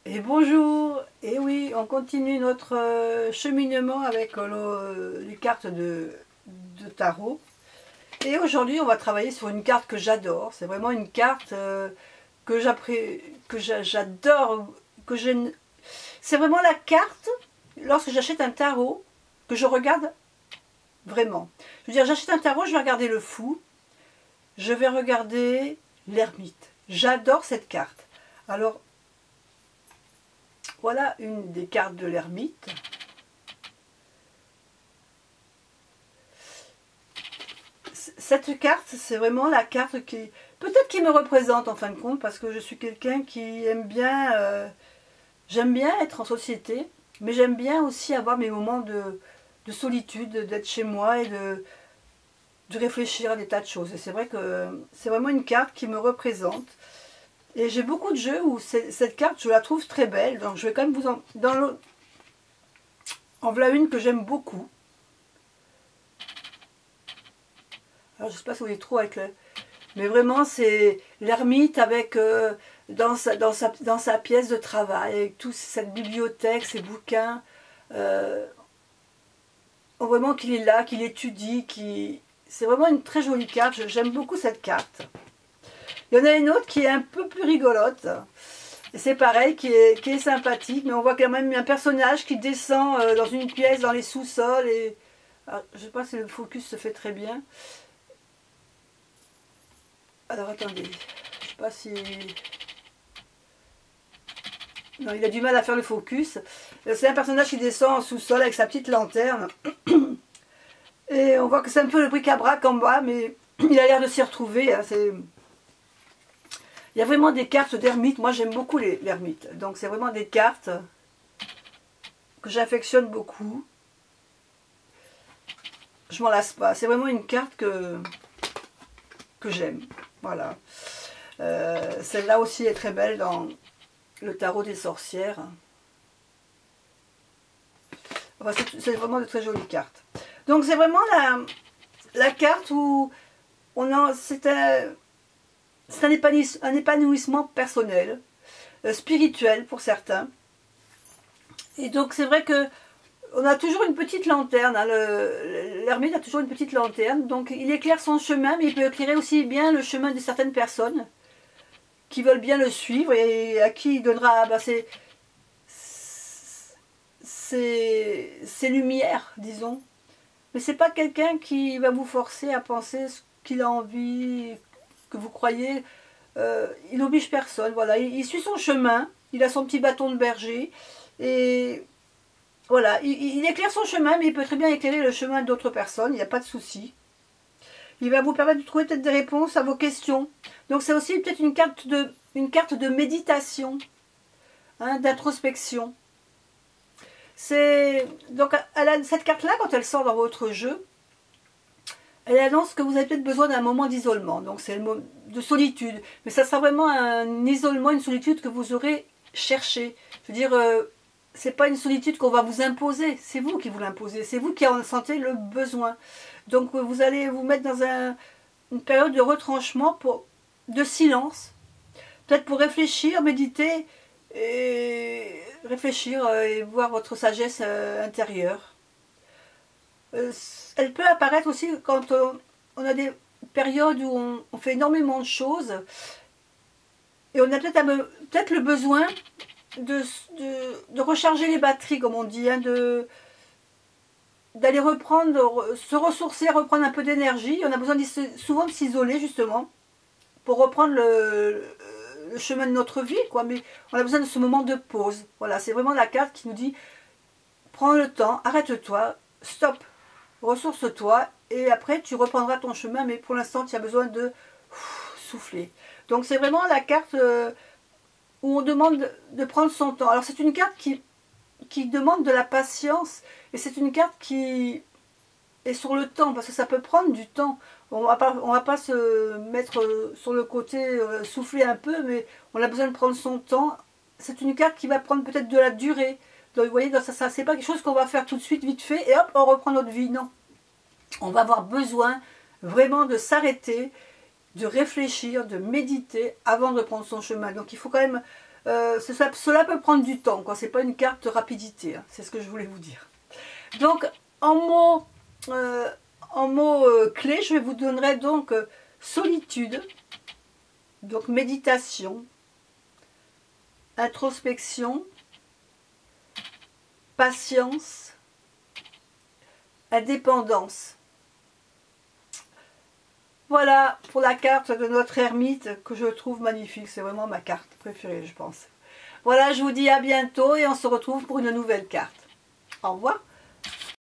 Et bonjour, et oui, on continue notre cheminement avec les cartes de tarot. Et aujourd'hui, on va travailler sur une carte que j'adore. C'est vraiment une carte j'adore, c'est vraiment la carte, lorsque j'achète un tarot, que je regarde vraiment. Je veux dire, j'achète un tarot, je vais regarder le fou, je vais regarder l'ermite. J'adore cette carte. Alors, voilà une des cartes de l'ermite. Cette carte, c'est vraiment la carte qui, peut-être qui me représente en fin de compte, parce que je suis quelqu'un qui aime bien, j'aime bien être en société, mais j'aime bien aussi avoir mes moments de solitude, d'être chez moi et de réfléchir à des tas de choses. Et c'est vrai que c'est vraiment une carte qui me représente. Et j'ai beaucoup de jeux où cette carte, je la trouve très belle. Donc je vais quand même vous en voilà une que j'aime beaucoup. Alors je ne sais pas si vous voyez trop avec le... Mais vraiment, c'est l'ermite avec dans sa pièce de travail, avec toute cette bibliothèque, ses bouquins. Vraiment qu'il est là, qu'il étudie, c'est vraiment une très jolie carte. J'aime beaucoup cette carte. Il y en a une autre qui est un peu plus rigolote. C'est pareil, qui est sympathique, mais on voit quand même un personnage qui descend dans une pièce, dans les sous-sols. Et alors, je ne sais pas si le focus se fait très bien. Alors attendez, je ne sais pas si... Non, il a du mal à faire le focus. C'est un personnage qui descend en sous-sol avec sa petite lanterne. Et on voit que c'est un peu le bric-à-brac en bas, mais il a l'air de s'y retrouver. Hein, il y a vraiment des cartes d'ermite. Moi, j'aime beaucoup l'ermite. Donc, c'est vraiment des cartes que j'affectionne beaucoup. Je m'en lasse pas. C'est vraiment une carte que j'aime. Voilà. Celle-là aussi est très belle dans le tarot des sorcières. Enfin, c'est vraiment de très jolies cartes. Donc, c'est vraiment la carte où c'est un épanouissement personnel, spirituel pour certains. Et donc c'est vrai que on a toujours une petite lanterne, hein, l'ermite a toujours une petite lanterne, donc il éclaire son chemin, mais il peut éclairer aussi bien le chemin de certaines personnes qui veulent bien le suivre et à qui il donnera ses lumières, disons. Mais c'est pas quelqu'un qui va vous forcer à penser ce qu'il a envie, que vous croyez. Il n'oblige personne, voilà. Il suit son chemin, il a son petit bâton de berger, et voilà, il éclaire son chemin, mais il peut très bien éclairer le chemin d'autres personnes, il n'y a pas de souci. Il va vous permettre de trouver peut-être des réponses à vos questions. Donc c'est aussi peut-être une carte de méditation, hein, d'introspection. Donc cette carte-là, quand elle sort dans votre jeu, elle annonce que vous avez peut-être besoin d'un moment d'isolement, donc c'est le moment de solitude. Mais ça sera vraiment un isolement, une solitude que vous aurez cherché. Je veux dire, c'est pas une solitude qu'on va vous imposer, c'est vous qui vous l'imposez, c'est vous qui en sentez le besoin. Donc vous allez vous mettre dans une période de retranchement, de silence, peut-être pour réfléchir, méditer, et réfléchir et voir votre sagesse intérieure. Elle peut apparaître aussi quand on a des périodes où on fait énormément de choses et on a peut-être le besoin de recharger les batteries, comme on dit, hein, d'aller se ressourcer, reprendre un peu d'énergie. On a besoin souvent de s'isoler justement pour reprendre le chemin de notre vie, quoi. Mais on a besoin de ce moment de pause. Voilà, c'est vraiment la carte qui nous dit prends le temps, arrête-toi, stop. Ressource-toi et après tu reprendras ton chemin, mais pour l'instant tu as besoin de souffler. Donc c'est vraiment la carte où on demande de prendre son temps. Alors c'est une carte qui demande de la patience et c'est une carte qui est sur le temps parce que ça peut prendre du temps. On va pas se mettre sur le côté, souffler un peu, mais on a besoin de prendre son temps. C'est une carte qui va prendre peut-être de la durée. Donc, vous voyez, ça c'est pas quelque chose qu'on va faire tout de suite, vite fait, et hop, on reprend notre vie. Non. On va avoir besoin vraiment de s'arrêter, de réfléchir, de méditer avant de prendre son chemin. Donc il faut quand même cela peut prendre du temps, quoi. C'est pas une carte de rapidité, hein. C'est ce que je voulais vous dire. Donc, en mots clés, je vous donnerai donc solitude, donc méditation, introspection, patience, indépendance. Voilà pour la carte de notre ermite que je trouve magnifique. C'est vraiment ma carte préférée, je pense. Voilà, je vous dis à bientôt et on se retrouve pour une nouvelle carte. Au revoir.